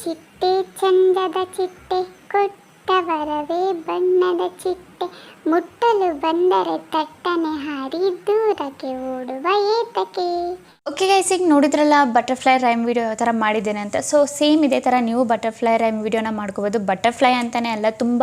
ಚಿಟ್ಟೆ ಚಂದದ ಚಿಟ್ಟೆ ಕೊಟ್ಟ ವರವೇ ಬಣ್ಣದ ಚಿಟ್ಟೆ ಮುಟ್ಟಲು ಬಂದರೆ ತಟ್ಟನೆ ಹಾರಿ ದೂರಕ್ಕೆ ಓಡುವ ಏತಕ್ಕೆ. ಓಕೆ ಗೈಸ್, ಈಗ ನೋಡಿದ್ರಲ್ಲ ಬಟರ್ಫ್ಲೈ ರೈಮ್ ವಿಡಿಯೋ ಯಾವ ಥರ ಮಾಡಿದ್ದೇನೆ ಅಂತ. ಸೊ ಸೇಮ್ ಇದೇ ಥರ ನೀವು ಬಟರ್ಫ್ಲೈ ರೈಮ್ ವಿಡಿಯೋನ ಮಾಡ್ಕೋಬೋದು. ಬಟರ್ಫ್ಲೈ ಅಂತಲೇ ಅಲ್ಲ, ತುಂಬ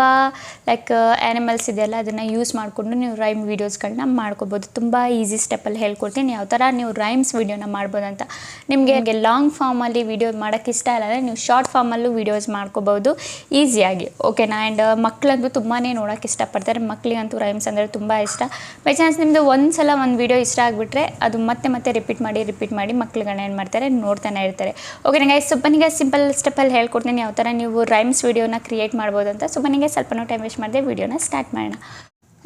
ಲೈಕ್ ಆ್ಯನಿಮಲ್ಸ್ ಇದೆಯಲ್ಲ ಅದನ್ನು ಯೂಸ್ ಮಾಡಿಕೊಂಡು ನೀವು ರೈಮ್ ವೀಡಿಯೋಸ್ಗಳನ್ನ ಮಾಡ್ಕೋಬೋದು. ತುಂಬ ಈಸಿ ಸ್ಟೆಪ್ಪಲ್ಲಿ ಹೇಳ್ಕೊಡ್ತೀನಿ ಯಾವ ಥರ ನೀವು ರೈಮ್ಸ್ ವಿಡಿಯೋನ ಮಾಡ್ಬೋದು ಅಂತ. ನಿಮಗೆ ಲಾಂಗ್ ಫಾರ್ಮಲ್ಲಿ ವಿಡಿಯೋ ಮಾಡೋಕ್ಕೆ ಇಷ್ಟ ಇಲ್ಲ ಅಂದರೆ ನೀವು ಶಾರ್ಟ್ ಫಾರ್ಮಲ್ಲೂ ವೀಡಿಯೋಸ್ ಮಾಡ್ಕೋಬೋದು ಈಸಿಯಾಗಿ, ಓಕೆನಾ. ಆ್ಯಂಡ್ ಮಕ್ಕಳಂತೂ ತುಂಬಾ ನೋಡೋಕ್ಕೆ ಇಷ್ಟಪಡ್ತಾರೆ. ಮಕ್ಕಳಿಗಂತೂ ರೈಮ್ಸ್ ಅಂದರೆ ತುಂಬ ಇಷ್ಟ. ಬೈ ಚಾನ್ಸ್ ನಿಮ್ಮದು ಒಂದು ವಿಡಿಯೋ ಇಷ್ಟ ಆಗಿಬಿಟ್ರೆ ಅದು ಮತ್ತೆ ರಿಪೀಟ್ ಮಾಡಿ ಮಕ್ಕಳುಗಳನ್ನ ಏನು ಮಾಡ್ತಾರೆ, ನೋಡ್ತಾನೆ ಇರ್ತಾರೆ. ಓಕೆ ಗೈಸ್, ಸ್ವಲ್ಪ ಸಿಂಪಲ್ ಸ್ಟೆಪ್ಪಲ್ಲಿ ಹೇಳ್ಕೊಡ್ತೀನಿ ಯಾವ ಥರ ನೀವು ರೈಮ್ಸ್ ವಿಡಿಯೋನ ಕ್ರಿಯೇಟ್ ಮಾಡ್ಬೋದು ಅಂತ. ಸ್ವಲ್ಪ ಸ್ವಲ್ಪ ಟೈಮ್ ವೇಸ್ಟ್ ಮಾಡಿದೆ, ವಿಡಿಯೋನ ಸ್ಟಾರ್ಟ್ ಮಾಡೋಣ.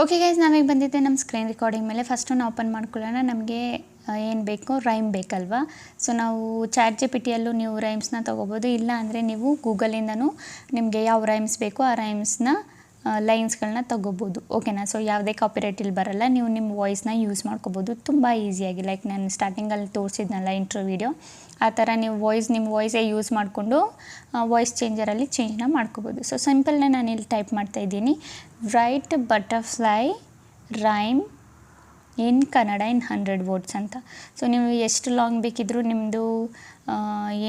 ಓಕೆ ಗೈಸ್, ನಾವೀಗ ಬಂದಿದ್ದೆ ನಮ್ಮ ಸ್ಕ್ರೀನ್ ರೆಕಾರ್ಡಿಂಗ್ ಮೇಲೆ. ಫಸ್ಟು ನಾವು ಓಪನ್ ಮಾಡ್ಕೊಳ್ಳೋಣ. ನಮಗೆ ಏನು ಬೇಕು, ರೈಮ್ ಬೇಕಲ್ವಾ. ಸೊ ನಾವು ChatGPTಯಲ್ಲೂ ನೀವು ರೈಮ್ಸ್ನ ತೊಗೋಬೋದು. ಇಲ್ಲ ಅಂದರೆ ನೀವು ಗೂಗಲಿಂದನೂ ನಿಮಗೆ ಯಾವ ರೈಮ್ಸ್ ಬೇಕೋ ಆ ರೈಮ್ಸ್ನ ಲೈನ್ಸ್ಗಳನ್ನ ತೊಗೋಬೋದು, ಓಕೆನಾ. ಸೊ ಯಾವುದೇ ಕಾಪಿರೈಟ್ ಇಲ್ಲಿ ಬರೋಲ್ಲ. ನೀವು ನಿಮ್ಮ ವಾಯ್ಸ್ನ ಯೂಸ್ ಮಾಡ್ಕೋಬೋದು ತುಂಬ ಈಸಿಯಾಗಿ. ಲೈಕ್ ನಾನು ಸ್ಟಾರ್ಟಿಂಗಲ್ಲಿ ತೋರಿಸಿದ್ನಲ್ಲ ಇಂಟ್ರೋ ವಿಡಿಯೋ, ಆ ಥರ ನೀವು ನಿಮ್ಮ ವಾಯ್ಸೇ ಯೂಸ್ ಮಾಡಿಕೊಂಡು ವಾಯ್ಸ್ ಚೇಂಜರಲ್ಲಿ ಚೇಂಜ್ನ ಮಾಡ್ಕೋಬೋದು. ಸೊ ಸಿಂಪಲ್ನ ನಾನು ಇಲ್ಲಿ ಟೈಪ್ ಮಾಡ್ತಾಯಿದ್ದೀನಿ, ರೈಟ್ ಬಟರ್ಫ್ಲೈ ರೈಮ್ ಇನ್ ಕನ್ನಡ ಇನ್ 100 ವರ್ಡ್ಸ್ ಅಂತ. ಸೊ ನೀವು ಎಷ್ಟು ಲಾಂಗ್ ಬೇಕಿದ್ದರೂ ನಿಮ್ಮದು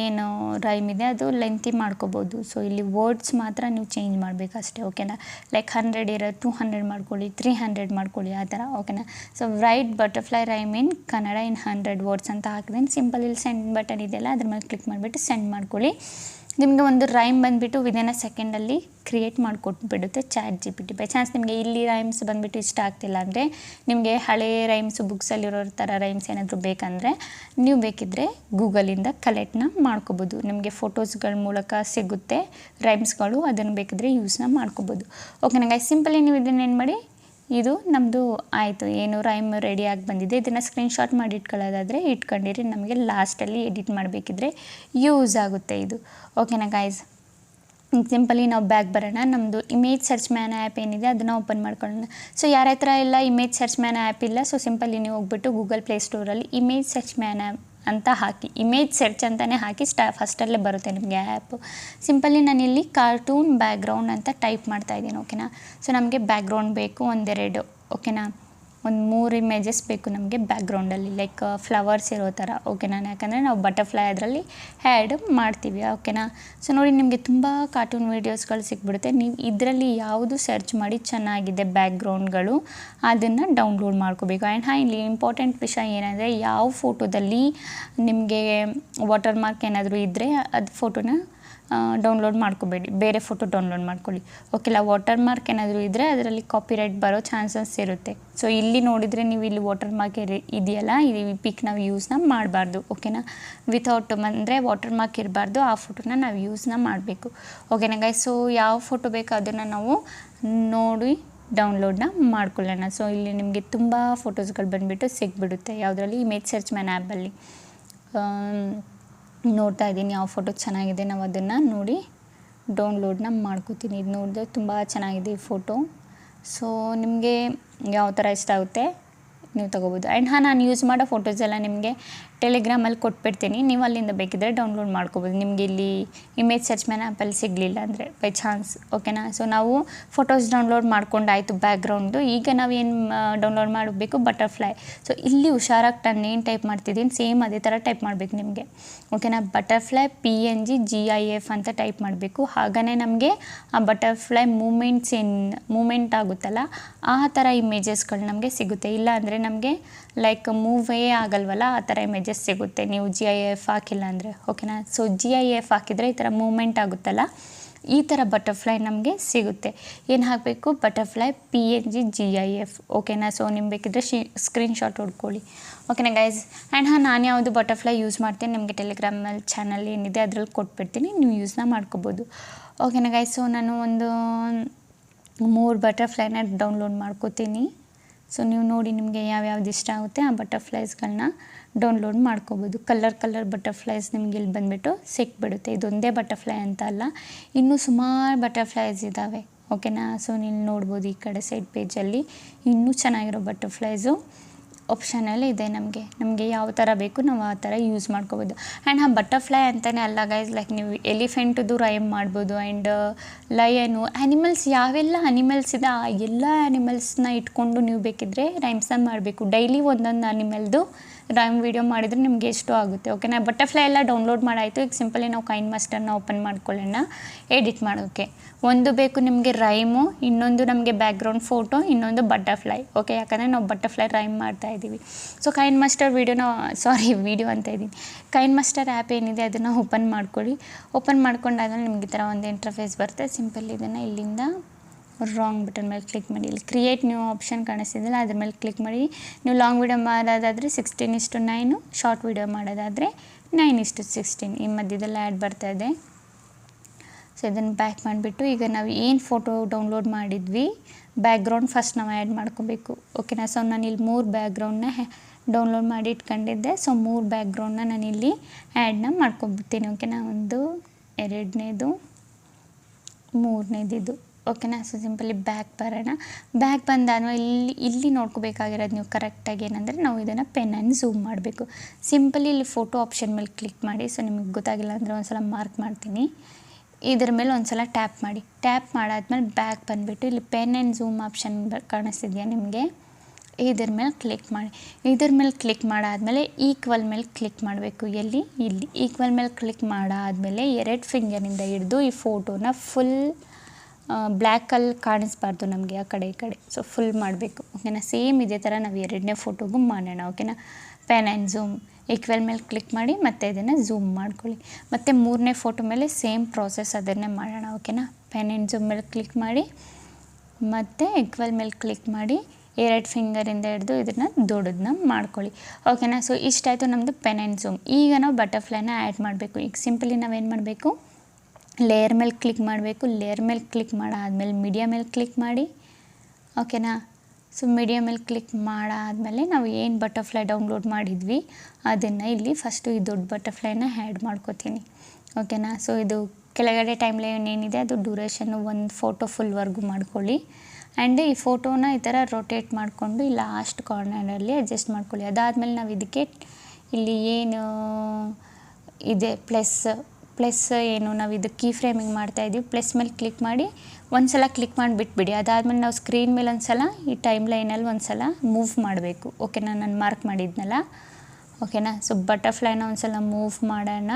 ಏನು ರೈಮ್ ಇದೆ ಅದು ಲೆಂತಿ ಮಾಡ್ಕೋಬೋದು. ಸೊ ಇಲ್ಲಿ ವರ್ಡ್ಸ್ ಮಾತ್ರ ನೀವು ಚೇಂಜ್ ಮಾಡಬೇಕಷ್ಟೇ, ಓಕೆನಾ. ಲೈಕ್ 100 ಇರೋ 200 ಮಾಡ್ಕೊಳ್ಳಿ, 300 ಮಾಡ್ಕೊಳ್ಳಿ, ಆ ಥರ, ಓಕೆನಾ. ಸೊ ರೈಟ್ ಬಟರ್ಫ್ಲೈ ರೈಮ್ ಇನ್ ಕನ್ನಡ ಇನ್ 100 ವರ್ಡ್ಸ್ ಅಂತ ಹಾಕಿದ್ದೀನಿ. ಸಿಂಪಲ್ ಇಲ್ಲಿ ಸೆಂಡ್ ಬಟನ್ ಇದೆಯಲ್ಲ ಅದ್ರ ಮೇಲೆ ಕ್ಲಿಕ್ ಮಾಡಿಬಿಟ್ಟು ಸೆಂಡ್ ಮಾಡ್ಕೊಳ್ಳಿ. ನಿಮಗೆ ಒಂದು ರೈಮ್ ಬಂದುಬಿಟ್ಟು ವಿದಿನ್ ಅ ಸೆಕೆಂಡಲ್ಲಿ ಕ್ರಿಯೇಟ್ ಮಾಡಿಕೊಟ್ಬಿಡುತ್ತೆ ChatGPT. ಬೈ ಚಾನ್ಸ್ ನಿಮಗೆ ಇಲ್ಲಿ ರೈಮ್ಸ್ ಬಂದುಬಿಟ್ಟು ಇಷ್ಟ ಆಗ್ತಿಲ್ಲ ಅಂದರೆ, ನಿಮಗೆ ಹಳೇ ರೈಮ್ಸು ಬುಕ್ಸಲ್ಲಿರೋ ಥರ ರೈಮ್ಸ್ ಏನಾದರೂ ಬೇಕಂದರೆ ನೀವು ಬೇಕಿದ್ದರೆ ಗೂಗಲಿಂದ ಕಲೆಕ್ಟ್ನ ಮಾಡ್ಕೋಬೋದು. ನಿಮಗೆ ಫೋಟೋಸ್ಗಳ ಮೂಲಕ ಸಿಗುತ್ತೆ ರೈಮ್ಸ್ಗಳು, ಅದನ್ನು ಬೇಕಿದ್ರೆ ಯೂಸ್ನ ಮಾಡ್ಕೋಬೋದು. ಓಕೆ ನಂಗೆ ಸಿಂಪಲಿ ನೀವು ಇದನ್ನು ಏನು ಮಾಡಿ, ಇದು ನಮ್ಮದು ಆಯಿತು, ಏನು ರೈಮ್ ರೆಡಿಯಾಗಿ ಬಂದಿದೆ. ಇದನ್ನು ಸ್ಕ್ರೀನ್ಶಾಟ್ ಮಾಡಿ ಇಟ್ಕೊಂಡಿರಿ. ನಮಗೆ ಲಾಸ್ಟಲ್ಲಿ ಎಡಿಟ್ ಮಾಡಬೇಕಿದ್ರೆ ಯೂಸ್ ಆಗುತ್ತೆ ಇದು, ಓಕೆನಾ ಗೈಸ್. ಸಿಂಪಲಿ ನಾವು ಬ್ಯಾಕ್ ಬರೋಣ. ನಮ್ಮದು ಇಮೇಜ್ ಸರ್ಚ್ ಮ್ಯಾನ್ ಆ್ಯಪ್ ಏನಿದೆ ಅದನ್ನು ಓಪನ್ ಮಾಡ್ಕೊಳ್ಳೋಣ. ಸೊ ಯಾರ ಹತ್ರ ಎಲ್ಲ ಇಮೇಜ್ ಸರ್ಚ್ ಮ್ಯಾನ್ ಆ್ಯಪ್ ಇಲ್ಲ, ಸೊ ಸಿಂಪಲಿ ನೀವು ಹೋಗ್ಬಿಟ್ಟು ಗೂಗಲ್ ಪ್ಲೇಸ್ಟೋರಲ್ಲಿ ಇಮೇಜ್ ಸರ್ಚ್ ಮ್ಯಾನ್ ಆ್ಯಪ್ ಅಂತ ಹಾಕಿ, ಇಮೇಜ್ ಸರ್ಚ್ ಅಂತಲೇ ಹಾಕಿ ಫಸ್ಟಲ್ಲೇ ಬರುತ್ತೆ ನಿಮಗೆ ಆ್ಯಪು. ಸಿಂಪಲಿ ನಾನಿಲ್ಲಿ ಕಾರ್ಟೂನ್ ಬ್ಯಾಕ್ಗ್ರೌಂಡ್ ಅಂತ ಟೈಪ್ ಮಾಡ್ತಾಯಿದ್ದೀನಿ, ಓಕೆನಾ. ಸೊ ನಮಗೆ ಬ್ಯಾಕ್ಗ್ರೌಂಡ್ ಬೇಕು ಒಂದೆರಡು, ಓಕೆನಾ. ಒಂದು 3 ಇಮೇಜಸ್ ಬೇಕು ನಮಗೆ ಬ್ಯಾಕ್ಗ್ರೌಂಡಲ್ಲಿ, ಲೈಕ್ ಫ್ಲವರ್ಸ್ ಇರೋ ಥರ, ಓಕೆನಾ. ಯಾಕಂದರೆ ನಾವು ಬಟರ್ಫ್ಲೈ ಅದರಲ್ಲಿ ಆ್ಯಡ್ ಮಾಡ್ತೀವಿ, ಓಕೆನಾ. ಸೊ ನೋಡಿ ನಿಮಗೆ ತುಂಬ ಕಾರ್ಟೂನ್ ವೀಡಿಯೋಸ್ಗಳು ಸಿಕ್ಬಿಡುತ್ತೆ. ನೀವು ಇದರಲ್ಲಿ ಯಾವುದು ಸರ್ಚ್ ಮಾಡಿ ಚೆನ್ನಾಗಿದೆ ಬ್ಯಾಕ್ಗ್ರೌಂಡ್ಗಳು ಅದನ್ನು ಡೌನ್ಲೋಡ್ ಮಾಡ್ಕೋಬೇಕು. ಆ್ಯಂಡ್ ಇಲ್ಲಿ ಇಂಪಾರ್ಟೆಂಟ್ ವಿಷಯ ಏನಂದರೆ, ಯಾವ ಫೋಟೋದಲ್ಲಿ ನಿಮಗೆ ವಾಟರ್ ಮಾರ್ಕ್ ಏನಾದರೂ ಇದ್ದರೆ ಅದು ಫೋಟೋನ ಡೌನ್ಲೋಡ್ ಮಾಡ್ಕೋಬೇಡಿ, ಬೇರೆ ಫೋಟೋ ಡೌನ್ಲೋಡ್ ಮಾಡ್ಕೊಳ್ಳಿ, ಓಕೆಲ್ಲ. ವಾಟರ್ ಮಾರ್ಕ್ ಏನಾದರೂ ಇದ್ದರೆ ಅದರಲ್ಲಿ ಕಾಪಿರೈಟ್ ಬರೋ ಚಾನ್ಸಸ್ ಇರುತ್ತೆ. ಸೊ ಇಲ್ಲಿ ನೋಡಿದರೆ ನೀವು ಇಲ್ಲಿ ವಾಟರ್ ಮಾರ್ಕ್ ಇದೆಯಲ್ಲ, ಈ ಪಿಕ್ ನಾವು ಯೂಸ್ನ ಮಾಡಬಾರ್ದು, ಓಕೆನಾ. ವಿತೌಟ್ ಅಂದರೆ ವಾಟರ್ ಮಾರ್ಕ್ ಇರಬಾರ್ದು, ಆ ಫೋಟೋನ ನಾವು ಯೂಸ್ನ ಮಾಡಬೇಕು, ಓಕೆನಾ ಗೈಸ್. ಸೊ ಯಾವ ಫೋಟೋ ಬೇಕೋ ಅದನ್ನು ನಾವು ನೋಡಿ ಡೌನ್ಲೋಡ್ನ ಮಾಡ್ಕೊಳ್ಳೋಣ. ಸೊ ಇಲ್ಲಿ ನಿಮಗೆ ತುಂಬ ಫೋಟೋಸ್ಗಳು ಬಂದುಬಿಟ್ಟು ಸಿಕ್ಬಿಡುತ್ತೆ, ಯಾವುದರಲ್ಲಿ, ಇಮೇಜ್ ಸರ್ಚ್ ಮ್ಯಾನ್ ಆ್ಯಪಲ್ಲಿ. ನೋಡ್ತಾ ಇದ್ದೀನಿ ಯಾವ ಫೋಟೋ ಚೆನ್ನಾಗಿದೆ, ನಾವು ಅದನ್ನು ನೋಡಿ ಡೌನ್ಲೋಡ್ನ ಮಾಡ್ಕೋತೀನಿ. ಇದು ನೋಡಿದ್ರೆ ತುಂಬ ಚೆನ್ನಾಗಿದೆ ಈ ಫೋಟೋ. ಸೊ ನಿಮಗೆ ಯಾವ ಥರ ಇಷ್ಟ ಆಗುತ್ತೆ ನೀವು ತೊಗೋಬೋದು. ಆ್ಯಂಡ್ ನಾನು ಯೂಸ್ ಮಾಡೋ ಫೋಟೋಸ್ ಎಲ್ಲ ನಿಮಗೆ ಟೆಲಿಗ್ರಾಮಲ್ಲಿ ಕೊಟ್ಬಿಡ್ತೀನಿ, ನೀವು ಅಲ್ಲಿಂದ ಬೇಕಿದ್ದರೆ ಡೌನ್ಲೋಡ್ ಮಾಡ್ಕೋಬೋದು. ನಿಮಗೆ ಇಲ್ಲಿ ಇಮೇಜ್ ಸರ್ಚ್ ಮ್ಯಾನ್ ಆ್ಯಪಲ್ಲಿ ಸಿಗಲಿಲ್ಲ ಅಂದರೆ ಬೈ ಚಾನ್ಸ್, ಓಕೆನಾ. ಸೊ ನಾವು ಫೋಟೋಸ್ ಡೌನ್ಲೋಡ್ ಮಾಡ್ಕೊಂಡಾಯಿತು ಬ್ಯಾಕ್ಗ್ರೌಂಡು. ಈಗ ನಾವೇನು ಡೌನ್ಲೋಡ್ ಮಾಡಬೇಕು, ಬಟರ್ಫ್ಲೈ. ಸೊ ಇಲ್ಲಿ ಹುಷಾರಾಗಿ ನಾನು ಏನು ಟೈಪ್ ಮಾಡ್ತಿದ್ದೀನಿ ಸೇಮ್ ಅದೇ ಥರ ಟೈಪ್ ಮಾಡಬೇಕು ನಿಮಗೆ, ಓಕೆನಾ. ಬಟರ್ಫ್ಲೈ PNG GIF ಅಂತ ಟೈಪ್ ಮಾಡಬೇಕು. ಹಾಗೇ ನಮಗೆ ಆ ಬಟರ್ಫ್ಲೈ ಮೂಮೆಂಟ್ ಆಗುತ್ತಲ್ಲ ಆ ಥರ ಇಮೇಜಸ್ಗಳು ನಮಗೆ ಸಿಗುತ್ತೆ. ಇಲ್ಲ ಅಂದರೆ ನಮಗೆ ಲೈಕ್ ಮೂವೇ ಆಗಲ್ವಲ್ಲ ಆ ಥರ ಇಮೇಜಸ್ ಸಿಗುತ್ತೆ ನೀವು GIF ಹಾಕಿಲ್ಲ ಅಂದರೆ, ಓಕೆನಾ. ಸೊ GIF ಹಾಕಿದರೆ ಈ ಥರ ಮೂಮೆಂಟ್ ಆಗುತ್ತಲ್ಲ, ಈ ಥರ ಬಟರ್ಫ್ಲೈ ನಮಗೆ ಸಿಗುತ್ತೆ. ಏನು ಹಾಕಬೇಕು, ಬಟರ್ಫ್ಲೈ PNG GIF, ಓಕೆನಾ. ಸೊ ನಿಮ್ಗೆ ಬೇಕಿದ್ದರೆ ಸ್ಕ್ರೀನ್ಶಾಟ್ ಹೊಡ್ಕೊಳ್ಳಿ, ಓಕೆನಾ ಗೈಸ್. ಆ್ಯಂಡ್ ನಾನು ಯಾವುದು ಬಟರ್ಫ್ಲೈ ಯೂಸ್ ಮಾಡ್ತೀನಿ ನಿಮಗೆ ಟೆಲಿಗ್ರಾಮಲ್ಲಿ ಚಾನಲ್ ಏನಿದೆ ಅದರಲ್ಲಿ ಕೊಟ್ಬಿಡ್ತೀನಿ, ನೀವು ಯೂಸ್ನ ಮಾಡ್ಕೋಬೋದು, ಓಕೆನಾ ಗೈಸ್. ಸೊ ನಾನು ಒಂದು 3 ಬಟರ್ಫ್ಲೈನ ಡೌನ್ಲೋಡ್ ಮಾಡ್ಕೋತೀನಿ. ಸೊ ನೀವು ನೋಡಿ ನಿಮಗೆ ಯಾವ್ಯಾವ್ದು ಇಷ್ಟ ಆಗುತ್ತೆ ಆ ಬಟರ್ಫ್ಲೈಸ್ಗಳನ್ನ ಡೌನ್ಲೋಡ್ ಮಾಡ್ಕೋಬೋದು. ಕಲರ್ ಬಟರ್ಫ್ಲೈಸ್ ನಿಮ್ಗೆ ಇಲ್ಲಿ ಬಂದುಬಿಟ್ಟು ಸಿಕ್ಬಿಡುತ್ತೆ. ಇದೊಂದೇ ಬಟರ್ಫ್ಲೈ ಅಂತ ಅಲ್ಲ, ಇನ್ನೂ ಸುಮಾರು ಬಟರ್ಫ್ಲೈಸ್ ಇದ್ದಾವೆ, ಓಕೆನಾ. ಸೊ ನೀವು ನೋಡ್ಬೋದು ಈ ಕಡೆ ಸೈಡ್ ಪೇಜಲ್ಲಿ ಇನ್ನೂ ಚೆನ್ನಾಗಿರೋ ಬಟರ್ಫ್ಲೈಸು, ಆಪ್ಷನಲ್ಲಿ ಇದೆ ನಮಗೆ ಯಾವ ಥರ ಬೇಕು ನಾವು ಆ ಥರ ಯೂಸ್ ಮಾಡ್ಕೋಬೋದು. ಆ್ಯಂಡ್ ಆ ಬಟರ್ಫ್ಲೈ ಅಂತಲೇ ಅಲ್ಲ ಗೈಸ್, ಲೈಕ್ ನೀವು ಎಲಿಫೆಂಟ್ದು ರೈಮ್ ಮಾಡ್ಬೋದು. ಆ್ಯಂಡ್ ಲಯನು, ಆ್ಯನಿಮಲ್ಸ್ ಯಾವೆಲ್ಲ ಅನಿಮಲ್ಸ್ ಇದೆ ಆ ಎಲ್ಲ ಆ್ಯನಿಮಲ್ಸ್ನ ಇಟ್ಕೊಂಡು ನೀವು ಬೇಕಿದ್ದರೆ ರೈಮ್ಸನ್ನ ಮಾಡಬೇಕು. ಡೈಲಿ ಒಂದೊಂದು ಅನಿಮಲ್ದು ರೈಮ್ ವೀಡಿಯೋ ಮಾಡಿದರೆ ನಿಮಗೆ ಎಷ್ಟು ಆಗುತ್ತೆ. ಓಕೆನಾ, ಬಟರ್ಫ್ಲೈ ಎಲ್ಲ ಡೌನ್ಲೋಡ್ ಮಾಡಾಯಿತು. ಈಗ ಸಿಂಪಲಿ ನಾವು ಕೈನ್ ಮಾಸ್ಟರ್ನ ಓಪನ್ ಮಾಡ್ಕೊಳ್ಳೋಣ ಎಡಿಟ್ ಮಾಡೋಕ್ಕೆ. ಒಂದು ಬೇಕು ನಿಮಗೆ ರೈಮು, ಇನ್ನೊಂದು ನಮಗೆ ಬ್ಯಾಕ್ಗ್ರೌಂಡ್ ಫೋಟೋ, ಇನ್ನೊಂದು ಬಟರ್ಫ್ಲೈ. ಓಕೆ, ಯಾಕಂದರೆ ನಾವು ಬಟರ್ಫ್ಲೈ ರೈಮ್ ಮಾಡ್ತಾಯಿದ್ದೀವಿ. ಸೊ ಕೈನ್ ಮಾಸ್ಟರ್ ವೀಡಿಯೋ ಅಂತ ಇದ್ದೀನಿ. ಕೈನ್ ಮಾಸ್ಟರ್ ಆ್ಯಪ್ ಏನಿದೆ ಅದನ್ನು ಓಪನ್ ಮಾಡ್ಕೊಳ್ಳಿ. ಓಪನ್ ಮಾಡ್ಕೊಂಡಾದ್ಮೇಲೆ ನಿಮಗೆ ಈ ಥರ ಒಂದು ಇಂಟರ್ಫೇಸ್ ಬರುತ್ತೆ. ಸಿಂಪಲ್ ಇದನ್ನು ಇಲ್ಲಿಂದ ರಾಂಗ್ ಬಟನ್ ಮೇಲೆ ಕ್ಲಿಕ್ ಮಾಡಿ. ಇಲ್ಲಿ ಕ್ರಿಯೇಟ್ ನ್ಯೂ ಆಪ್ಷನ್ ಕಾಣಿಸ್ತಿದ್ದಲ್ಲ ಅದ್ರ ಮೇಲೆ ಕ್ಲಿಕ್ ಮಾಡಿ. ನೀವು ಲಾಂಗ್ ವೀಡಿಯೋ ಮಾಡೋದಾದರೆ 16:9, ಶಾರ್ಟ್ ವೀಡಿಯೋ ಮಾಡೋದಾದರೆ 9:16. ಈ ಮಧ್ಯದಲ್ಲಿ ಆ್ಯಡ್ ಬರ್ತಾ ಇದೆ. ಸೊ ಇದನ್ನು ಬ್ಯಾಕ್ ಮಾಡಿಬಿಟ್ಟು ಈಗ ನಾವು ಏನು ಫೋಟೋ ಡೌನ್ಲೋಡ್ ಮಾಡಿದ್ವಿ ಬ್ಯಾಕ್ಗ್ರೌಂಡ್ ಫಸ್ಟ್ ನಾವು ಆ್ಯಡ್ ಮಾಡ್ಕೋಬೇಕು. ಓಕೆನಾ, ಸೊ ನಾನು ಇಲ್ಲಿ 3 ಬ್ಯಾಕ್ಗ್ರೌಂಡ್ನ ಡೌನ್ಲೋಡ್ ಮಾಡಿ ಇಟ್ಕೊಂಡಿದ್ದೆ. ಸೊ 3 ಬ್ಯಾಕ್ಗ್ರೌಂಡ್ನ ನಾನಿಲ್ಲಿ ಆ್ಯಡ್ನ ಮಾಡ್ಕೊಬಿಡ್ತೀನಿ. ಓಕೆನಾ, 1, 2ನೇದು, 3ನೇದು. ಓಕೆನಾ, ಸೊ ಸಿಂಪಲಿ ಬ್ಯಾಕ್ ಬರೋಣ. ಬ್ಯಾಕ್ ಬಂದಾದ್ಮೇಲೆ ಇಲ್ಲಿ ನೋಡ್ಕೋಬೇಕಾಗಿರೋದು ನೀವು ಕರೆಕ್ಟಾಗಿ ಏನಂದರೆ ನಾವು ಇದನ್ನು ಪೆನ್ ಆ್ಯಂಡ್ ಝೂಮ್ ಮಾಡಬೇಕು. ಸಿಂಪಲಿ ಇಲ್ಲಿ ಫೋಟೋ ಆಪ್ಷನ್ ಮೇಲೆ ಕ್ಲಿಕ್ ಮಾಡಿ. ಸೊ ನಿಮಗೆ ಗೊತ್ತಾಗಿಲ್ಲ ಅಂದರೆ ಒಂದು ಸಲ ಮಾರ್ಕ್ ಮಾಡ್ತೀನಿ. ಇದ್ರ ಮೇಲೆ ಒಂದು ಸಲ ಟ್ಯಾಪ್ ಮಾಡಿ. ಟ್ಯಾಪ್ ಮಾಡಾದ್ಮೇಲೆ ಬ್ಯಾಕ್ ಬಂದುಬಿಟ್ಟು ಇಲ್ಲಿ ಪೆನ್ ಆ್ಯಂಡ್ ಝೂಮ್ ಆಪ್ಷನ್ ಕಾಣಿಸ್ತಿದೆಯಾ ನಿಮಗೆ, ಇದ್ರ ಮೇಲೆ ಕ್ಲಿಕ್ ಮಾಡಿ. ಇದ್ರ ಮೇಲೆ ಕ್ಲಿಕ್ ಮಾಡಾದಮೇಲೆ ಈಕ್ವಲ್ ಮೇಲೆ ಕ್ಲಿಕ್ ಮಾಡಬೇಕು. ಇಲ್ಲಿ ಈಕ್ವಲ್ ಮೇಲೆ ಕ್ಲಿಕ್ ಮಾಡಾದಮೇಲೆ 2 ಫಿಂಗರಿಂದ ಹಿಡಿದು ಈ ಫೋಟೋನ ಫುಲ್ ಬ್ಲ್ಯಾಕಲ್ಲಿ ಕಾಣಿಸ್ಬಾರ್ದು ನಮಗೆ ಆ ಕಡೆ ಈ ಕಡೆ. ಸೊ ಫುಲ್ ಮಾಡಬೇಕು. ಓಕೆನಾ, ಸೇಮ್ ಇದೇ ಥರ ನಾವು 2ನೇ ಫೋಟೋಗೂ ಮಾಡೋಣ. ಓಕೆನಾ, ಪೆನ್ ಆ್ಯಂಡ್ ಝೂಮ್ ಈಕ್ವಲ್ ಮೇಲೆ ಕ್ಲಿಕ್ ಮಾಡಿ ಮತ್ತೆ ಇದನ್ನು ಝೂಮ್ ಮಾಡ್ಕೊಳ್ಳಿ. ಮತ್ತು 3ನೇ ಫೋಟೋ ಮೇಲೆ ಸೇಮ್ ಪ್ರಾಸೆಸ್ ಅದನ್ನೇ ಮಾಡೋಣ. ಓಕೆನಾ, ಪೆನ್ ಆ್ಯಂಡ್ ಝೂಮ್ ಮೇಲೆ ಕ್ಲಿಕ್ ಮಾಡಿ ಮತ್ತು ಈಕ್ವಲ್ ಮೇಲೆ ಕ್ಲಿಕ್ ಮಾಡಿ 2 ಫಿಂಗರಿಂದ ಹಿಡಿದು ಇದನ್ನು ದೊಡ್ಡದನ್ನ ಮಾಡ್ಕೊಳ್ಳಿ. ಓಕೆನಾ, ಸೊ ಇಷ್ಟಾಯಿತು ನಮ್ಮದು ಪೆನ್ ಆ್ಯಂಡ್ ಝೂಮ್. ಈಗ ನಾವು ಬಟರ್ಫ್ಲೈನ ಆ್ಯಡ್ ಮಾಡಬೇಕು. ಈಗ ಸಿಂಪಲಿ ನಾವೇನು ಮಾಡಬೇಕು, ಲೇಯರ್ ಮೇಲೆ ಕ್ಲಿಕ್ ಮಾಡಬೇಕು. ಲೇಯರ್ ಮೇಲೆ ಕ್ಲಿಕ್ ಮಾಡಾದಮೇಲೆ ಮೀಡಿಯಾ ಮೇಲೆ ಕ್ಲಿಕ್ ಮಾಡಿ. ಓಕೆನಾ, ಸೊ ಮೀಡಿಯಾ ಮೇಲೆ ಕ್ಲಿಕ್ ಮಾಡಾದಮೇಲೆ ನಾವು ಏನು ಬಟರ್ಫ್ಲೈ ಡೌನ್ಲೋಡ್ ಮಾಡಿದ್ವಿ ಅದನ್ನು ಇಲ್ಲಿ ಫಸ್ಟು ಈ ದೊಡ್ಡ ಬಟರ್ಫ್ಲೈನ ಆ್ಯಡ್ ಮಾಡ್ಕೋತೀನಿ. ಓಕೆನಾ, ಸೊ ಇದು ಕೆಳಗಡೆ ಟೈಮ್ ಲೈನ್ ಏನಿದೆ ಅದು ಡ್ಯೂರೇಷನ್ನು 1 ಫೋಟೋ ಫುಲ್ವರೆಗೂ ಮಾಡ್ಕೊಳ್ಳಿ. ಆ್ಯಂಡ್ ಈ ಫೋಟೋನ ಈ ಥರ ರೊಟೇಟ್ ಮಾಡಿಕೊಂಡು ಈ ಲಾಸ್ಟ್ ಕಾರ್ನರಲ್ಲಿ ಅಡ್ಜಸ್ಟ್ ಮಾಡ್ಕೊಳ್ಳಿ. ಅದಾದಮೇಲೆ ನಾವು ಇದಕ್ಕೆ ಇಲ್ಲಿ ಏನು ಇದೆ ಪ್ಲಸ್ ಏನು ನಾವು ಇದು ಕೀ ಫ್ರೇಮಿಂಗ್ ಮಾಡ್ತಾಯಿದ್ದೀವಿ, ಪ್ಲಸ್ ಮೇಲೆ ಕ್ಲಿಕ್ ಮಾಡಿ ಒಂದು ಸಲ ಕ್ಲಿಕ್ ಮಾಡಿ ಬಿಟ್ಬಿಡಿ. ಅದಾದಮೇಲೆ ನಾವು ಸ್ಕ್ರೀನ್ ಮೇಲೆ ಒಂದು ಸಲ ಈ ಟೈಮ್ ಲೈನಲ್ಲಿ ಒಂದು ಸಲ ಮೂವ್ ಮಾಡಬೇಕು. ಓಕೆನಾ, ನಾನು ಮಾರ್ಕ್ ಮಾಡಿದ್ನಲ್ಲ. ಓಕೆನಾ, ಸೊ ಬಟರ್ಫ್ಲೈನ ಒಂದು ಸಲ ಮೂವ್ ಮಾಡೋಣ.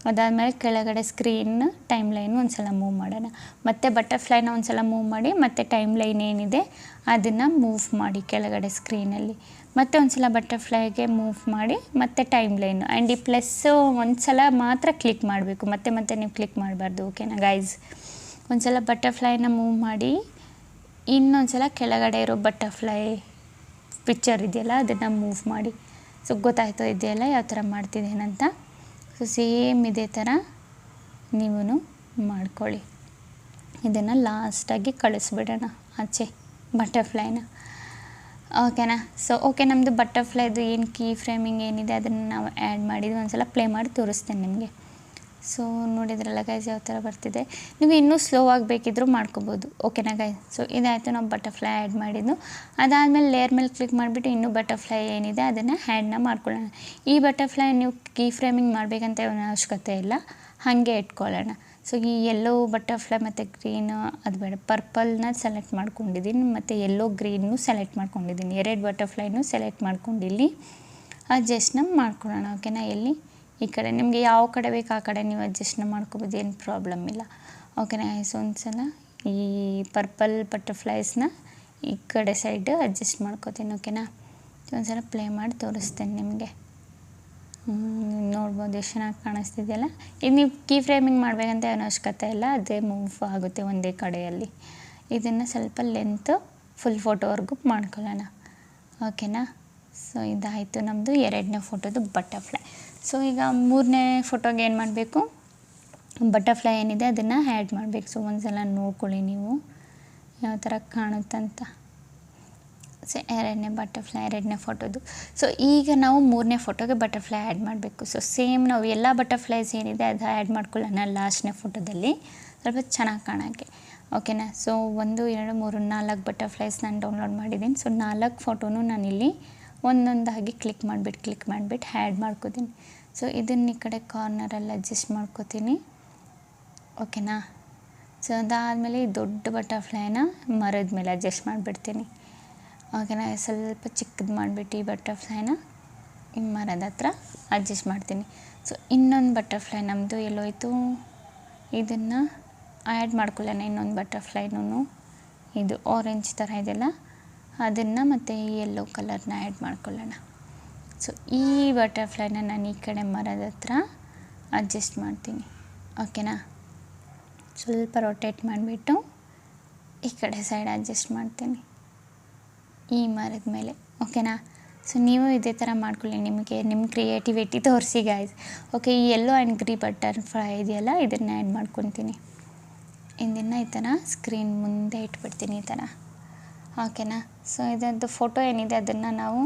ಅದಾದಮೇಲೆ ಕೆಳಗಡೆ ಸ್ಕ್ರೀನ್ ಟೈಮ್ ಲೈನ್ ಒಂದು ಸಲ ಮೂವ್ ಮಾಡೋಣ. ಮತ್ತು ಬಟರ್ಫ್ಲೈನ ಒಂದು ಸಲ ಮೂವ್ ಮಾಡಿ ಮತ್ತು ಟೈಮ್ ಲೈನ್ ಏನಿದೆ ಅದನ್ನು ಮೂವ್ ಮಾಡಿ ಕೆಳಗಡೆ ಸ್ಕ್ರೀನಲ್ಲಿ. ಮತ್ತು ಒಂದು ಸಲ ಬಟರ್ಫ್ಲೈಗೆ ಮೂವ್ ಮಾಡಿ ಮತ್ತು ಟೈಮ್ ಲೈನು. ಆ್ಯಂಡ್ ಈ ಪ್ಲಸ್ಸು ಒಂದು ಸಲ ಮಾತ್ರ ಕ್ಲಿಕ್ ಮಾಡಬೇಕು, ಮತ್ತೆ ನೀವು ಕ್ಲಿಕ್ ಮಾಡಬಾರ್ದು. ಓಕೆನಾ ಗೈಸ್, ಒಂದು ಸಲ ಬಟರ್ಫ್ಲೈನ ಮೂವ್ ಮಾಡಿ ಇನ್ನೊಂದು ಸಲ ಕೆಳಗಡೆ ಇರೋ ಬಟರ್ಫ್ಲೈ ಪಿಕ್ಚರ್ ಇದೆಯಲ್ಲ ಅದನ್ನು ಮೂವ್ ಮಾಡಿ. ಸೊ ಗೊತ್ತಾಯ್ತು ಇದೆಯಲ್ಲ ಯಾವ ಥರ ಮಾಡ್ತಿದ್ದೇನಂತ. ಸೊ ಸೇಮ್ ಇದೇ ಥರ ನೀವು ಮಾಡ್ಕೊಳ್ಳಿ. ಇದನ್ನು ಲಾಸ್ಟಾಗಿ ಕಳಿಸ್ಬಿಡೋಣ ಆಚೆ ಬಟರ್ಫ್ಲೈನ. ಓಕೆನಾ, ಸೊ ಓಕೆ, ನಮ್ಮದು ಬಟರ್ಫ್ಲೈದು ಏನು ಕೀ ಫ್ರೇಮಿಂಗ್ ಏನಿದೆ ಅದನ್ನು ನಾವು ಆ್ಯಡ್ ಮಾಡಿದ್ವಿ. ಒಂದು ಸಲ ಪ್ಲೇ ಮಾಡಿ ತೋರಿಸ್ತೇನೆ ನಿಮಗೆ. ಸೊ ನೋಡಿದ್ರಲ್ಲ ಗೈಸ್ ಯಾವ ಥರ ಬರ್ತಿದೆ. ನೀವು ಇನ್ನೂ ಸ್ಲೋ ಆಗಿ ಬೇಕಿದ್ದರೂ ಮಾಡ್ಕೋಬೋದು. ಓಕೆನಾ ಗೈಸ್, ಸೊ ಇದಾಯಿತು ನಾವು ಬಟರ್ಫ್ಲೈ ಆ್ಯಡ್ ಮಾಡಿದ್ದು. ಅದಾದಮೇಲೆ ಲೇಯರ್ ಮೇಲೆ ಕ್ಲಿಕ್ ಮಾಡಿಬಿಟ್ಟು ಇನ್ನೂ ಬಟರ್ಫ್ಲೈ ಏನಿದೆ ಅದನ್ನು ಆ್ಯಡ್ನ ಮಾಡ್ಕೊಳ್ಳೋಣ. ಈ ಬಟರ್ಫ್ಲೈ ನೀವು ಕೀ ಫ್ರೇಮಿಂಗ್ ಮಾಡಬೇಕಂತ ಏನೋ ಅವಶ್ಯಕತೆ ಇಲ್ಲ, ಹಾಗೆ ಇಟ್ಕೊಳ್ಳೋಣ. ಸೊ ಈ ಯೆಲ್ಲೋ ಬಟರ್ಫ್ಲೈ ಮತ್ತು ಗ್ರೀನು ಅದು ಬೇಡ, ಪರ್ಪಲ್ನ ಸೆಲೆಕ್ಟ್ ಮಾಡ್ಕೊಂಡಿದ್ದೀನಿ ಮತ್ತು ಯೆಲ್ಲೋ ಗ್ರೀನು ಸೆಲೆಕ್ಟ್ ಮಾಡ್ಕೊಂಡಿದ್ದೀನಿ. 2 ಬಟರ್ಫ್ಲೈನೂ ಸೆಲೆಕ್ಟ್ ಮಾಡ್ಕೊಂಡು ಇಲ್ಲಿ ಅಡ್ಜಸ್ಟ್ನ ಮಾಡ್ಕೊಳ್ಳೋಣ. ಓಕೆನಾ, ಎಲ್ಲಿ ಈ ಕಡೆ ನಿಮಗೆ ಯಾವ ಕಡೆ ಬೇಕು ಆ ಕಡೆ ನೀವು ಅಡ್ಜಸ್ಟ್ನ ಮಾಡ್ಕೊಬೋದು, ಏನು ಪ್ರಾಬ್ಲಮ್ ಇಲ್ಲ. ಓಕೆನಾ, ಸೊ ಒಂದು ಸಲ ಈ ಪರ್ಪಲ್ ಬಟರ್ಫ್ಲೈಸ್ನ ಈ ಕಡೆ ಸೈಡ್ ಅಡ್ಜಸ್ಟ್ ಮಾಡ್ಕೋತೀನಿ. ಓಕೆನಾ, ಒಂದು ಸಲ ಪ್ಲೇ ಮಾಡಿ ತೋರಿಸ್ತೇನೆ ನಿಮಗೆ. ನೋಡ್ಬೋದು ಎಷ್ಟು ಚೆನ್ನಾಗಿ ಕಾಣಿಸ್ತಿದೆಯಲ್ಲ. ಇದು ನೀವು ಕೀ ಫ್ರೇಮಿಂಗ್ ಮಾಡಬೇಕಂತ ಏನೋ ಅವಶ್ಯಕತೆ ಇಲ್ಲ, ಅದೇ ಮೂವ್ ಆಗುತ್ತೆ ಒಂದೇ ಕಡೆಯಲ್ಲಿ. ಇದನ್ನು ಸ್ವಲ್ಪ ಲೆಂತ್ ಫುಲ್ ಫೋಟೋವರೆಗೂ ಮಾಡ್ಕೊಳ್ಳೋಣ. ಓಕೆನಾ, ಸೊ ಇದಾಯಿತು ನಮ್ಮದು 2ನೇ ಫೋಟೋದು ಬಟರ್ಫ್ಲೈ. ಸೊ ಈಗ 3ನೇ ಫೋಟೋಗೆ ಏನು ಮಾಡಬೇಕು, ಬಟರ್ಫ್ಲೈ ಏನಿದೆ ಅದನ್ನು ಆ್ಯಡ್ ಮಾಡಬೇಕು. ಸೊ ಒಂದು ಸಲ ನೋಡ್ಕೊಳ್ಳಿ ನೀವು ಯಾವ ಥರ ಕಾಣುತ್ತಂತ. ಸೊ 2ನೇ ಬಟರ್ಫ್ಲೈ 2ನೇ ಫೋಟೋದು. ಸೊ ಈಗ ನಾವು 3ನೇ ಫೋಟೋಗೆ ಬಟರ್ಫ್ಲೈ ಆ್ಯಡ್ ಮಾಡಬೇಕು. ಸೊ ಸೇಮ್ ನಾವು ಎಲ್ಲ ಬಟರ್ಫ್ಲೈಸ್ ಏನಿದೆ ಅದು ಆ್ಯಡ್ ಮಾಡ್ಕೊಳ್ಳೋಣ ಲಾಸ್ಟ್ನೇ ಫೋಟೋದಲ್ಲಿ ಸ್ವಲ್ಪ ಚೆನ್ನಾಗಿ ಕಾಣೋಕ್ಕೆ. ಓಕೆನಾ, ಸೊ 1 2 3 4 ಬಟರ್ಫ್ಲೈಸ್ ನಾನು ಡೌನ್ಲೋಡ್ ಮಾಡಿದ್ದೀನಿ. ಸೊ 4 ಫೋಟೋನು ನಾನಿಲ್ಲಿ ಒಂದೊಂದಾಗಿ ಕ್ಲಿಕ್ ಮಾಡಿಬಿಟ್ಟು ಆ್ಯಡ್ ಮಾಡ್ಕೋತೀನಿ. ಸೊ ಇದನ್ನು ಈ ಕಡೆ ಕಾರ್ನರಲ್ಲಿ ಅಡ್ಜಸ್ಟ್ ಮಾಡ್ಕೋತೀನಿ. ಓಕೆನಾ. ಸೊ ಅದಾದಮೇಲೆ ಈ ದೊಡ್ಡ ಬಟರ್ಫ್ಲೈನ ಮರದ ಮೇಲೆ ಅಡ್ಜಸ್ಟ್ ಮಾಡಿಬಿಡ್ತೀನಿ. ಓಕೆನಾ. ಸ್ವಲ್ಪ ಚಿಕ್ಕದು ಮಾಡಿಬಿಟ್ಟು ಈ ಬಟರ್ಫ್ಲೈನ ಈ ಮರದ ಹತ್ರ ಅಡ್ಜಸ್ಟ್ ಮಾಡ್ತೀನಿ. ಸೊ ಇನ್ನೊಂದು ಬಟರ್ಫ್ಲೈ ನಮ್ಮದು ಎಲ್ಲೋಯ್ತು, ಇದನ್ನು ಆ್ಯಡ್ ಮಾಡ್ಕೊಳ್ಳೋಣ. ಇನ್ನೊಂದು ಬಟರ್ಫ್ಲೈನೂ ಇದು ಆರೆಂಜ್ ಥರ ಇದೆಯಲ್ಲ ಅದನ್ನು ಮತ್ತು ಈ ಯೆಲ್ಲೋ ಕಲರ್ನ ಆ್ಯಡ್ ಮಾಡ್ಕೊಳ್ಳೋಣ. ಸೊ ಈ ಬಟರ್ಫ್ಲೈನ ನಾನು ಈ ಕಡೆ ಮರದ ಹತ್ರ ಅಡ್ಜಸ್ಟ್ ಮಾಡ್ತೀನಿ. ಓಕೆನಾ. ಸ್ವಲ್ಪ ರೊಟೇಟ್ ಮಾಡಿಬಿಟ್ಟು ಈ ಕಡೆ ಸೈಡ್ ಅಡ್ಜಸ್ಟ್ ಮಾಡ್ತೀನಿ ಈ ಮರದ ಮೇಲೆ. ಓಕೆನಾ. ಸೊ ನೀವು ಇದೇ ಥರ ಮಾಡ್ಕೊಳ್ಳಿ, ನಿಮ್ಮ ಕ್ರಿಯೇಟಿವಿಟಿ ತೋರಿಸಿ ಗಾಯ್ಸ್. ಓಕೆ. ಈ ಯೆಲ್ಲೋ ಆ್ಯಂಡ್ ಗ್ರೀನ್ ಬಟರ್ಫ್ಲೈ ಇದೆಯಲ್ಲ ಇದನ್ನು ಆ್ಯಡ್ ಮಾಡ್ಕೊತೀನಿ. ಇದನ್ನು ಈ ಥರ ಸ್ಕ್ರೀನ್ ಮುಂದೆ ಇಟ್ಬಿಡ್ತೀನಿ ಈ ಥರ. ಓಕೆನಾ. ಸೊ ಇದರದ್ದು ಫೋಟೋ ಏನಿದೆ ಅದನ್ನು ನಾವು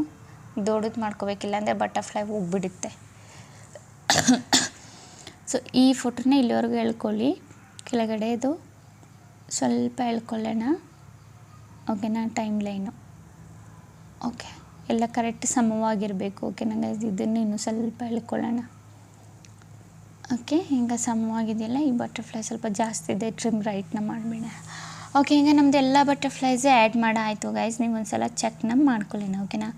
ದೊಡ್ಡದು ಮಾಡ್ಕೋಬೇಕಿಲ್ಲ ಅಂದರೆ ಬಟರ್ಫ್ಲೈ ಹೋಗ್ಬಿಡುತ್ತೆ. ಸೊ ಈ ಫೋಟೋನ ಇಲ್ಲಿವರೆಗೂ ಎಳ್ಕೊಳ್ಳಿ, ಕೆಳಗಡೆ ಇದು ಸ್ವಲ್ಪ ಎಳ್ಕೊಳ್ಳೋಣ. ಓಕೆನಾ. ಟೈಮ್ ಲೈನು ಓಕೆ ಎಲ್ಲ ಕರೆಕ್ಟ್ ಸಮವಾಗಿರಬೇಕು. ಓಕೆನಾ ಗೈಸ್. ಇದನ್ನು ಇನ್ನೂ ಸ್ವಲ್ಪ ಎಳ್ಕೊಳ್ಳೋಣ. ಓಕೆ. ಈಗ ಸಮವಾಗಿದೆಯಲ್ಲ, ಈ ಬಟರ್ಫ್ಲೈ ಸ್ವಲ್ಪ ಜಾಸ್ತಿ ಇದೆ, ಟ್ರಿಮ್ ರೈಟ್ನ ಮಾಡಿಬಿಡ. ಓಕೆ. ಈಗ ನಮ್ಮದು ಎಲ್ಲ ಬಟರ್ಫ್ಲೈಸೇ ಆ್ಯಡ್ ಮಾಡಾಯಿತು ಗೈಸ್. ನೀವು ಒಂದು ಸಲ ಚೆಕ್ನ ಮಾಡ್ಕೊಳ್ಳಿ. ಓಕೆನಾ.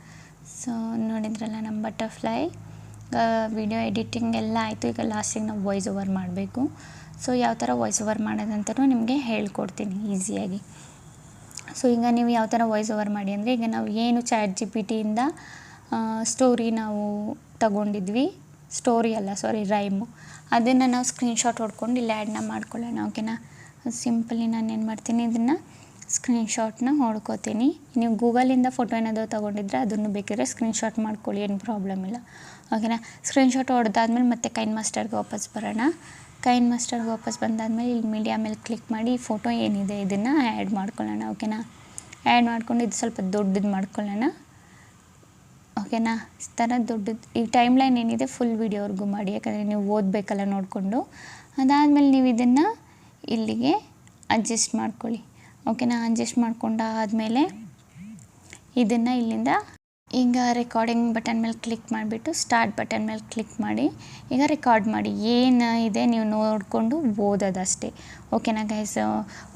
ಸೊ ನೋಡಿದ್ರಲ್ಲ ನಮ್ಮ ಬಟರ್ಫ್ಲೈ ವಿಡಿಯೋ ಎಡಿಟಿಂಗ್ ಎಲ್ಲ ಆಯಿತು. ಈಗ ಲಾಸ್ಟಿಗೆ ನಾವು ವಾಯ್ಸ್ ಓವರ್ ಮಾಡಬೇಕು. ಸೊ ಯಾವ ಥರ ವಾಯ್ಸ್ ಓವರ್ ಮಾಡೋದಂತಲೂ ನಿಮಗೆ ಹೇಳ್ಕೊಡ್ತೀನಿ ಈಸಿಯಾಗಿ. ಸೊ ಈಗ ನೀವು ಯಾವ ಥರ ವಾಯ್ಸ್ ಓವರ್ ಮಾಡಿ ಅಂದರೆ, ಈಗ ನಾವು ಏನು ChatGPTಯಿಂದ ಸ್ಟೋರಿ ನಾವು ತಗೊಂಡಿದ್ವಿ, ಸ್ಟೋರಿ ಅಲ್ಲ ಸಾರಿ ರೈಮು, ಅದನ್ನು ನಾವು ಸ್ಕ್ರೀನ್ಶಾಟ್ ಹೊಡ್ಕೊಂಡು ಇಲ್ಲಿ ಆ್ಯಡ್ನ ಮಾಡ್ಕೊಳ್ಳೋಣ. ಓಕೆನಾ. ಸಿಂಪಲಿ ನಾನು ಏನು ಮಾಡ್ತೀನಿ, ಇದನ್ನು ಸ್ಕ್ರೀನ್ಶಾಟ್ನ ಹೊಡ್ಕೋತೀನಿ. ನೀವು ಗೂಗಲಿಂದ ಫೋಟೋ ಏನಾದರೂ ತೊಗೊಂಡಿದ್ರೆ ಅದನ್ನು ಬೇಕಿದ್ರೆ ಸ್ಕ್ರೀನ್ಶಾಟ್ ಮಾಡ್ಕೊಳ್ಳಿ, ಏನು ಪ್ರಾಬ್ಲಮ್ ಇಲ್ಲ. ಓಕೆನಾ. ಸ್ಕ್ರೀನ್ಶಾಟ್ ಹೊಡೆದಾದ್ಮೇಲೆ ಮತ್ತೆ ಕೈನ್ ಮಾಸ್ಟರ್ಗೆ ವಾಪಸ್ ಬರೋಣ. ಕೈನ್ ಮಾಸ್ಟರ್ಗೆ ವಾಪಸ್ ಬಂದಾದಮೇಲೆ ಇಲ್ಲಿ ಮೀಡಿಯಾ ಮೇಲೆ ಕ್ಲಿಕ್ ಮಾಡಿ ಫೋಟೋ ಏನಿದೆ ಇದನ್ನು ಆ್ಯಡ್ ಮಾಡ್ಕೊಳ್ಳೋಣ. ಓಕೆನಾ. ಆ್ಯಡ್ ಮಾಡ್ಕೊಂಡು ಇದು ಸ್ವಲ್ಪ ದೊಡ್ಡದು ಮಾಡ್ಕೊಳ್ಳೋಣ. ಓಕೆನಾ. ಈ ಥರ ದೊಡ್ಡದು ಈ ಟೈಮ್ ಲೈನ್ ಏನಿದೆ ಫುಲ್ ವೀಡಿಯೋವರೆಗೂ ಮಾಡಿ, ಯಾಕಂದರೆ ನೀವು ಓದಬೇಕಲ್ಲ ನೋಡಿಕೊಂಡು. ಅದಾದಮೇಲೆ ನೀವು ಇದನ್ನು ಇಲ್ಲಿಗೆ ಅಡ್ಜಸ್ಟ್ ಮಾಡ್ಕೊಳ್ಳಿ. ಓಕೆನಾ. ಅಡ್ಜಸ್ಟ್ ಮಾಡ್ಕೊಂಡಾದಮೇಲೆ ಇದನ್ನು ಇಲ್ಲಿಂದ ಈಗ ರೆಕಾರ್ಡಿಂಗ್ ಬಟನ್ ಮೇಲೆ ಕ್ಲಿಕ್ ಮಾಡಿಬಿಟ್ಟು ಸ್ಟಾರ್ಟ್ ಬಟನ್ ಮೇಲೆ ಕ್ಲಿಕ್ ಮಾಡಿ ಈಗ ರೆಕಾರ್ಡ್ ಮಾಡಿ. ಏನು ಇದೆ ನೀವು ನೋಡಿಕೊಂಡು ಓದೋದಷ್ಟೇ. ಓಕೆನಾ ಗೈಸ್.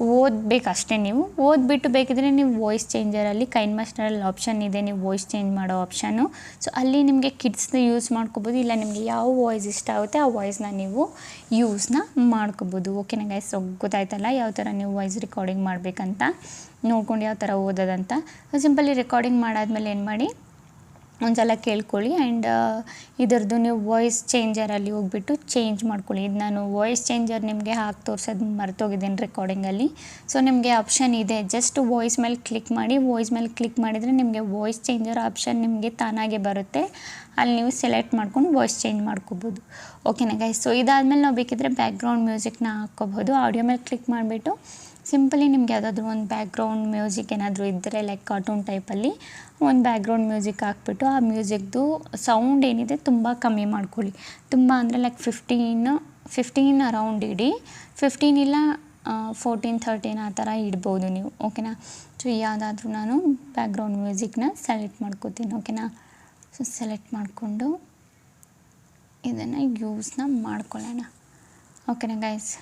ಓದಬೇಕಷ್ಟೇ. ನೀವು ಓದ್ಬಿಟ್ಟು ಬೇಕಿದ್ರೆ ನೀವು ವಾಯ್ಸ್ ಚೇಂಜರಲ್ಲಿ ಕೈನ್ ಮಾಸ್ಟರಲ್ಲಿ ಆಪ್ಷನ್ ಇದೆ, ನೀವು ವಾಯ್ಸ್ ಚೇಂಜ್ ಮಾಡೋ ಆಪ್ಷನ್ನು. ಸೊ ಅಲ್ಲಿ ನಿಮಗೆ ಕಿಡ್ಸ್ನ ಯೂಸ್ ಮಾಡ್ಕೋಬೋದು, ಇಲ್ಲ ನಿಮಗೆ ಯಾವ ವಾಯ್ಸ್ ಇಷ್ಟ ಆಗುತ್ತೆ ಆ ವಾಯ್ಸ್ನ ನೀವು ಯೂಸ್ನ ಮಾಡ್ಕೋಬೋದು. ಓಕೆನಾ ಗೈಸ್. ಗೊತ್ತಾಯ್ತಲ್ಲ ಯಾವ ಥರ ನೀವು ವಾಯ್ಸ್ ರೆಕಾರ್ಡಿಂಗ್ ಮಾಡಬೇಕಂತ, ನೋಡ್ಕೊಂಡು ಯಾವ ಥರ ಓದೋದಂತ. ಸಿಂಪಲಿ ರೆಕಾರ್ಡಿಂಗ್ ಮಾಡಾದ್ಮೇಲೆ ಏನು ಮಾಡಿ ಒಂದು ಸಲ ಕೇಳ್ಕೊಳ್ಳಿ. ಆ್ಯಂಡ್ ಇದರದ್ದು ನೀವು ವಾಯ್ಸ್ ಚೇಂಜರಲ್ಲಿ ಹೋಗ್ಬಿಟ್ಟು ಚೇಂಜ್ ಮಾಡ್ಕೊಳ್ಳಿ. ಇದು ನಾನು ವಾಯ್ಸ್ ಚೇಂಜರ್ ನಿಮಗೆ ಹಾಕಿ ತೋರಿಸೋದು ಮರ್ತೋಗಿದ್ದೀನಿ ರೆಕಾರ್ಡಿಂಗಲ್ಲಿ. ಸೊ ನಿಮಗೆ ಆಪ್ಷನ್ ಇದೆ, ಜಸ್ಟ್ ವಾಯ್ಸ್ ಮೇಲೆ ಕ್ಲಿಕ್ ಮಾಡಿ. ವಾಯ್ಸ್ ಮೇಲೆ ಕ್ಲಿಕ್ ಮಾಡಿದರೆ ನಿಮಗೆ ವಾಯ್ಸ್ ಚೇಂಜರ್ ಆಪ್ಷನ್ ನಿಮಗೆ ತಾನಾಗೆ ಬರುತ್ತೆ. ಅಲ್ಲಿ ನೀವು ಸೆಲೆಕ್ಟ್ ಮಾಡ್ಕೊಂಡು ವಾಯ್ಸ್ ಚೇಂಜ್ ಮಾಡ್ಕೋಬೋದು. ಓಕೆನಾ ಗೈಸ್. ಸೊ ಇದಾದಮೇಲೆ ನಾವು ಬೇಕಿದ್ದರೆ ಬ್ಯಾಕ್ಗ್ರೌಂಡ್ ಮ್ಯೂಸಿಕ್ನ ಹಾಕ್ಕೋಬೋದು. ಆಡಿಯೋ ಮೇಲೆ ಕ್ಲಿಕ್ ಮಾಡಿಬಿಟ್ಟು ಸಿಂಪಲಿ ನಿಮ್ಗೆ ಯಾವುದಾದ್ರೂ ಒಂದು ಬ್ಯಾಕ್ಗ್ರೌಂಡ್ ಮ್ಯೂಸಿಕ್ ಏನಾದರೂ ಇದ್ದರೆ ಲೈಕ್ ಕಾರ್ಟೂನ್ ಟೈಪಲ್ಲಿ ಒಂದು ಬ್ಯಾಕ್ಗ್ರೌಂಡ್ ಮ್ಯೂಸಿಕ್ ಹಾಕ್ಬಿಟ್ಟು ಆ ಮ್ಯೂಸಿಕ್ದು ಸೌಂಡ್ ಏನಿದೆ ತುಂಬ ಕಮ್ಮಿ ಮಾಡ್ಕೊಳ್ಳಿ. ತುಂಬ ಅಂದರೆ ಲೈಕ್ 15 ಅರೌಂಡ್ ಇಡಿ. 15 ಇಲ್ಲ 14, 13 ಆ ಥರ ಇಡ್ಬೋದು ನೀವು. ಓಕೆನಾ. ಸೊ ಯಾವುದಾದ್ರೂ ನಾನು ಬ್ಯಾಕ್ಗ್ರೌಂಡ್ ಮ್ಯೂಸಿಕ್ನ ಸೆಲೆಕ್ಟ್ ಮಾಡ್ಕೋತೀನಿ. ಓಕೆನಾ. ಸೊ ಸೆಲೆಕ್ಟ್ ಮಾಡಿಕೊಂಡು ಇದನ್ನು ಯೂಸ್ನ ಮಾಡ್ಕೊಳ್ಳೋಣ. ಓಕೆನಾ ಗೈಸ್.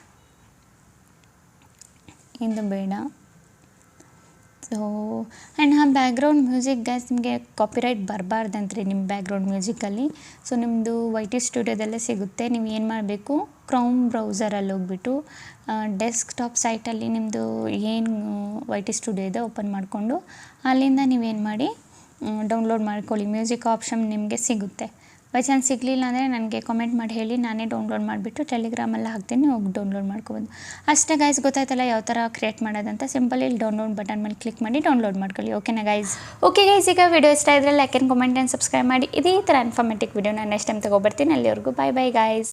ಇದು ಬೇಡ. ಸೊ ಆ್ಯಂಡ್ ಆ ಬ್ಯಾಕ್ಗ್ರೌಂಡ್ ಮ್ಯೂಸಿಕ್ ಗೈಸ್ ನಿಮಗೆ ಕಾಪಿರೈಟ್ ಬರಬಾರ್ದಂತ್ರಿ ನಿಮ್ಮ ಬ್ಯಾಕ್ಗ್ರೌಂಡ್ ಮ್ಯೂಸಿಕಲ್ಲಿ. ಸೊ ನಿಮ್ಮದು YT ಸ್ಟುಡಿಯೋದಲ್ಲೇ ಸಿಗುತ್ತೆ. ನೀವು ಏನು ಮಾಡಬೇಕು, ಕ್ರೌಮ್ ಬ್ರೌಸರಲ್ಲಿ ಹೋಗ್ಬಿಟ್ಟು ಡೆಸ್ಕ್ಟಾಪ್ ಸೈಟಲ್ಲಿ ನಿಮ್ಮದು ಏನು YT ಸ್ಟುಡಿಯೋ ಇದೆ ಓಪನ್ ಮಾಡಿಕೊಂಡು ಅಲ್ಲಿಂದ ನೀವೇನು ಮಾಡಿ ಡೌನ್ಲೋಡ್ ಮಾಡ್ಕೊಳ್ಳಿ. ಮ್ಯೂಸಿಕ್ ಆಪ್ಷನ್ ನಿಮಗೆ ಸಿಗುತ್ತೆ. ಬೈ ಚಾನ್ಸ್ ಸಿಗಲಿಲ್ಲ ಅಂದರೆ ನನಗೆ ಕಾಮೆಂಟ್ ಮಾಡಿ ಹೇಳಿ, ನಾನೇ ಡೌನ್ಲೋಡ್ ಮಾಡಿಬಿಟ್ಟು ಟೆಲಿಗ್ರಾಮಲ್ಲಿ ಹಾಕ್ತೀನಿ, ಹೋಗಿ ಡೌನ್ಲೋಡ್ ಮಾಡ್ಕೊಬೋದು. ಅಷ್ಟೇ ಗೈಸ್. ಗೊತ್ತಾಯ್ತಲ್ಲ ಯಾವ ಥರ ಕ್ರಿಯೇಟ್ ಮಾಡೋದಂತ. ಸಿಂಪಲ್ ಇಲ್ಲಿ ಡೌನ್ಲೋಡ್ ಬಟನ್ ಮೇಲೆ ಕ್ಲಿಕ್ ಮಾಡಿ ಡೌನ್ಲೋಡ್ ಮಾಡ್ಕೊಳ್ಳಿ. ಓಕೆನಾ ಗೈಸ್. Okay guys. ಈಗ ವಿಡಿಯೋ ಇಷ್ಟ ಇದ್ದರೆ like and comment and subscribe ಮಾಡಿ. ಇದೇ ಥರ ಇನ್ಫಾರ್ಮೇಟಿವ್ ವಿಡಿಯೋ ನಾನು ನೆಕ್ಸ್ಟ್ ಟೈಮ್ ತೊಗೊಬರ್ತೀನಿ. ಅಲ್ಲಿವರೆಗೂ ಬಾಯ್ ಬಾಯ್ ಗೈಸ್.